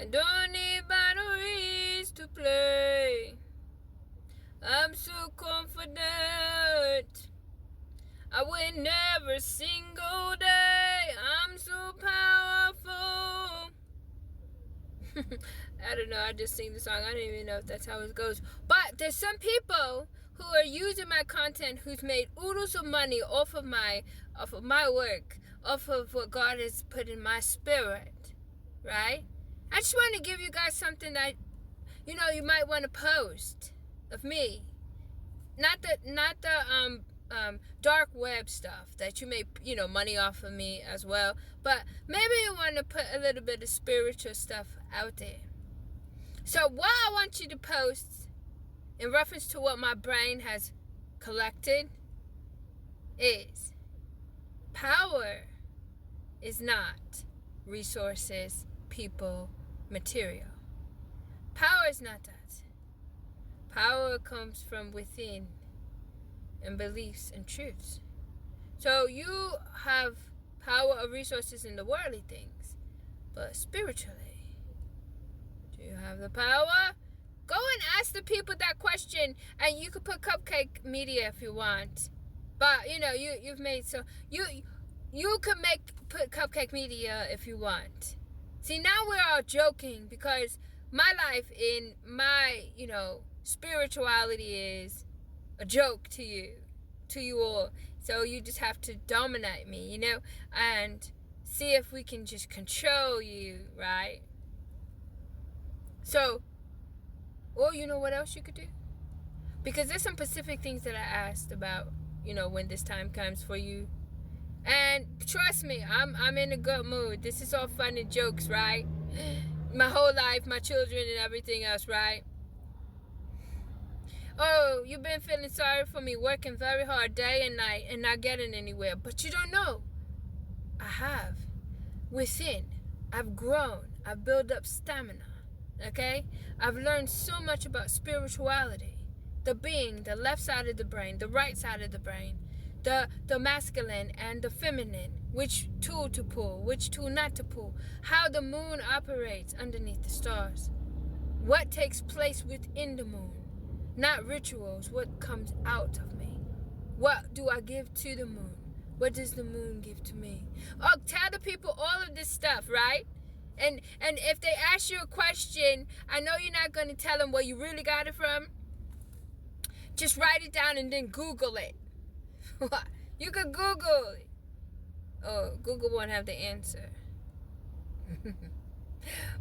I don't need batteries to play. I'm so confident. I win every single day. I'm so powerful. I don't know. I just sing the song. I don't even know if that's how it goes. But there's some people who are using my content who's made oodles of money off of my work, off of what God has put in my spirit, right? I just want to give you guys something that you might want to post of me, not the dark web stuff that you make money off of me as well, but maybe you want to put a little bit of spiritual stuff out there. So what I want you to post in reference to what my brain has collected is power is not resources, people, material. Power is not that. Power comes from within and beliefs and truths. So you have power of resources in the worldly things, but spiritually, do you have the power? Go and ask the people that question, and you could put Cupcake Media if you want. But you've made so you could put Cupcake Media if you want. See, now we're all joking because my life in my spirituality is a joke to you all. So you just have to dominate me, and see if we can just control you, right? So, or you know what else you could do? Because there's some specific things that I asked about, when this time comes for you. And trust me, I'm in a good mood. This is all fun and jokes, right? My whole life, my children and everything else, right? Oh, you've been feeling sorry for me, working very hard day and night and not getting anywhere. But you don't know. I have. Within, I've grown. I've built up stamina. Okay? I've learned so much about spirituality. The being, the left side of the brain, the right side of the brain. The masculine and the feminine. Which tool to pull, which tool not to pull. How the moon operates underneath the stars. What takes place within the moon. Not rituals, what comes out of me. What do I give to the moon? What does the moon give to me? Oh, tell the people all of this stuff, right? And if they ask you a question, I know you're not going to tell them where you really got it from. Just write it down and then Google it. You could Google it. Oh, Google won't have the answer.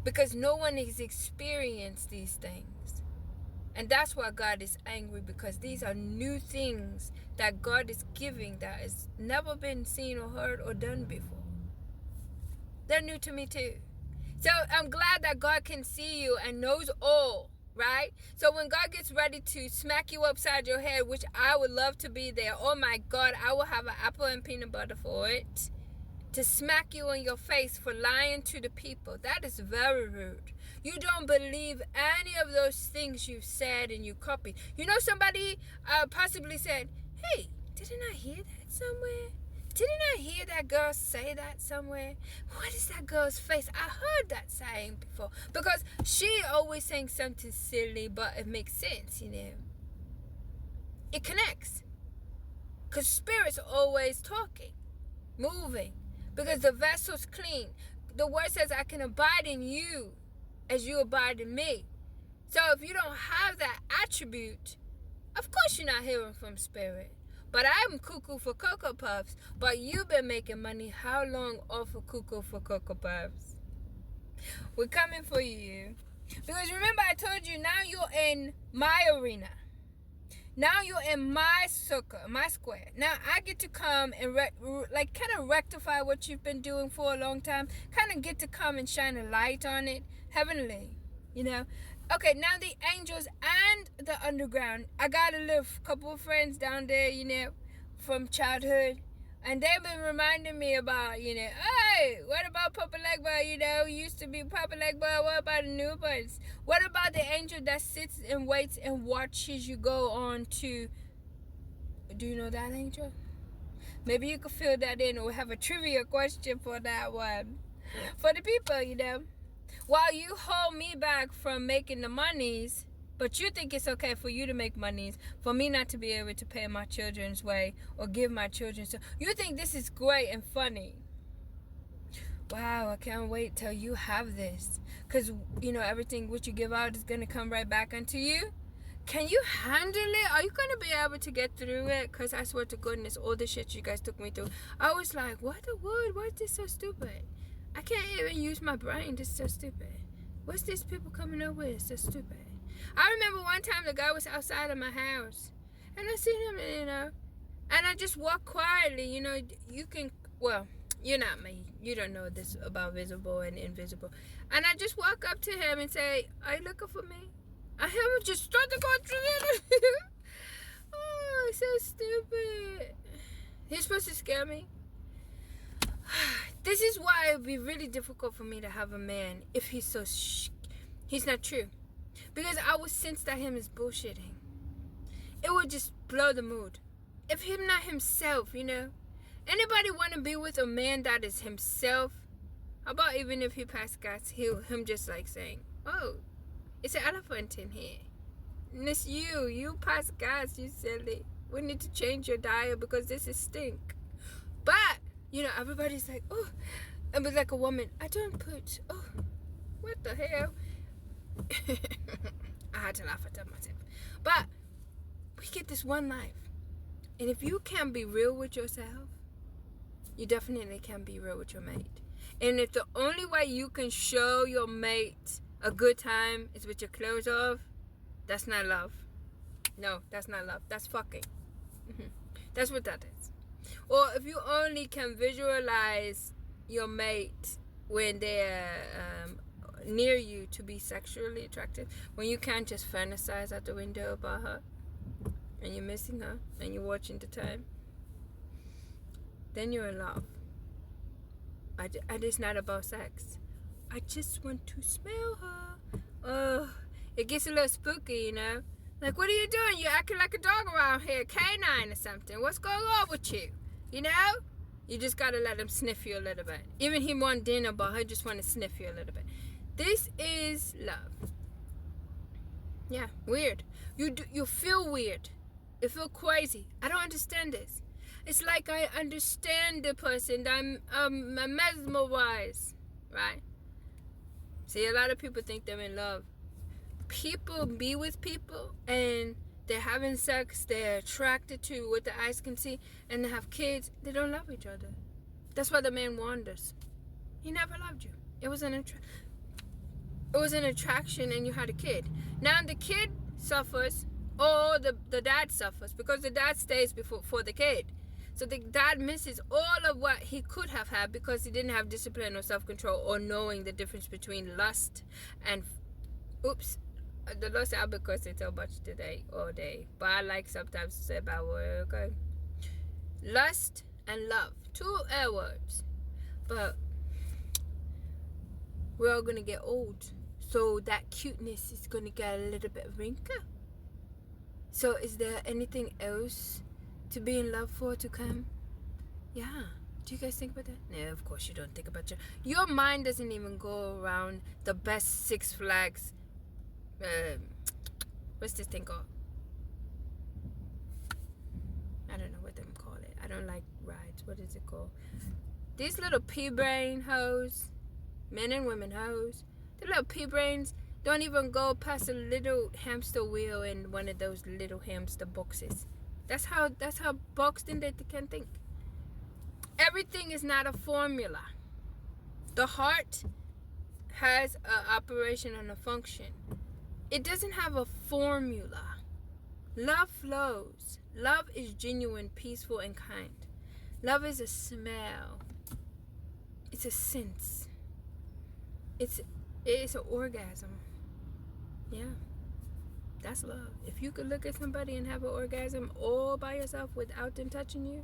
Because no one has experienced these things. And that's why God is angry, because these are new things that God is giving that has never been seen or heard or done before. They're new to me too. So I'm glad that God can see you and knows all, right? So when God gets ready to smack you upside your head, which I would love to be there, oh my God, I will have an apple and peanut butter for it. To smack you in your face for lying to the people. That is very rude. You don't believe any of those things you've said and you copied. Somebody possibly said, hey, didn't I hear that somewhere? Didn't I hear that girl say that somewhere? What is that girl's face? I heard that saying before. Because she always saying something silly, but it makes sense, It connects. Because spirit's always talking, moving. Because the vessel's clean. The word says, I can abide in you as you abide in me. So if you don't have that attribute, of course you're not hearing from spirit. But I'm cuckoo for Cocoa Puffs. But you've been making money how long off of cuckoo for Cocoa Puffs? We're coming for you. Because remember I told you, now you're in my arena. Now you're in my circle, my square. Now I get to come and kind of rectify what you've been doing for a long time. Kind of get to come and shine a light on it. Heavenly, Okay, now the angels and the underground. I got a little couple of friends down there, from childhood. And they've been reminding me about, hey, what about Papa Legba? Used to be Papa Legba. What about the new ones? What about the angel that sits and waits and watches you go on to... Do you know that angel? Maybe you could fill that in or have a trivia question for that one. For the people, While you hold me back from making the monies, but you think it's okay for you to make monies, for me not to be able to pay my children's way or give my children. So you think this is great and funny. Wow, I can't wait till you have this. Because, everything what you give out is going to come right back unto you. Can you handle it? Are you going to be able to get through it? Because I swear to goodness, all the shit you guys took me through, I was like, what the wood? Why is this so stupid? I can't even use my brain. This is so stupid. What's these people coming up with? It's so stupid. I remember one time the guy was outside of my house. And I seen him, and I just walked quietly. You can, well, you're not me. You don't know this about visible and invisible. And I just walk up to him and say, are you looking for me? And he would just start to go through it. Oh, so stupid. He's supposed to scare me. This is why it would be really difficult for me to have a man if he's so he's not true. Because I would sense that him is bullshitting. It would just blow the mood. If him not himself, Anybody want to be with a man that is himself? How about even if he passed gas, him just like saying, oh, it's an elephant in here. And it's you. You pass gas, you silly. We need to change your diet because this is stink. But, everybody's like, oh. And with like a woman, I don't put, oh, what the hell? I had to laugh at that myself. But we get this one life. And if you can't be real with yourself, you definitely can't be real with your mate. And if the only way you can show your mate a good time is with your clothes off, that's not love. No, that's not love. That's fucking. That's what that is. Or if you only can visualize your mate when they're near you to be sexually attractive, when you can't just fantasize out the window about her, and you're missing her, and you're watching the time, then you're in love. And it's not about sex. I just want to smell her. Oh, it gets a little spooky, Like, what are you doing? You're acting like a dog around here, canine or something. What's going on with you? You just gotta let him sniff you a little bit. Even he want dinner, but he just want to sniff you a little bit. This is love. Yeah, weird. You feel weird. You feel crazy. I don't understand this. It's like I understand the person. I'm mesmerized, right? See, a lot of people think they're in love. People be with people and they're having sex. They're attracted to what the eyes can see, and they have kids. They don't love each other. That's why the man wanders. He never loved you. It was an attraction, and you had a kid. Now the kid suffers, or the dad suffers, because the dad stays for the kid. So the dad misses all of what he could have had because he didn't have discipline or self-control or knowing the difference between lust and, the lost albicus say so much today, all day. But I like sometimes to say about word, okay? Lust and love. 2 L words. But we're all going to get old. So that cuteness is going to get a little bit wrinkle. So is there anything else to be in love for to come? Yeah. Do you guys think about that? No, of course you don't think about your mind doesn't even go around the best Six Flags. What's this thing called? I don't know what them call it. I don't like rides. What is it called? These little pea brain hoes, men and women hoes, the little pea brains don't even go past a little hamster wheel in one of those little hamster boxes. That's how boxed in they can think. Everything is not a formula. The heart has an operation and a function. It doesn't have a formula. Love flows. Love is genuine, peaceful, and kind. Love is a smell. It's a sense. It's an orgasm. Yeah. That's love. If you could look at somebody and have an orgasm all by yourself without them touching you,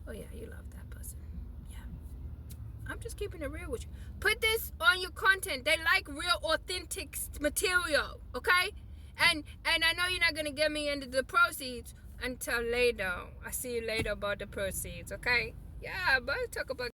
oh yeah, you love that person. Yeah. I'm just keeping it real with you. Put this on your content. They like real, authentic material, okay? And I know you're not gonna get me into the proceeds until later. I see you later about the proceeds, okay? Yeah, but talk about.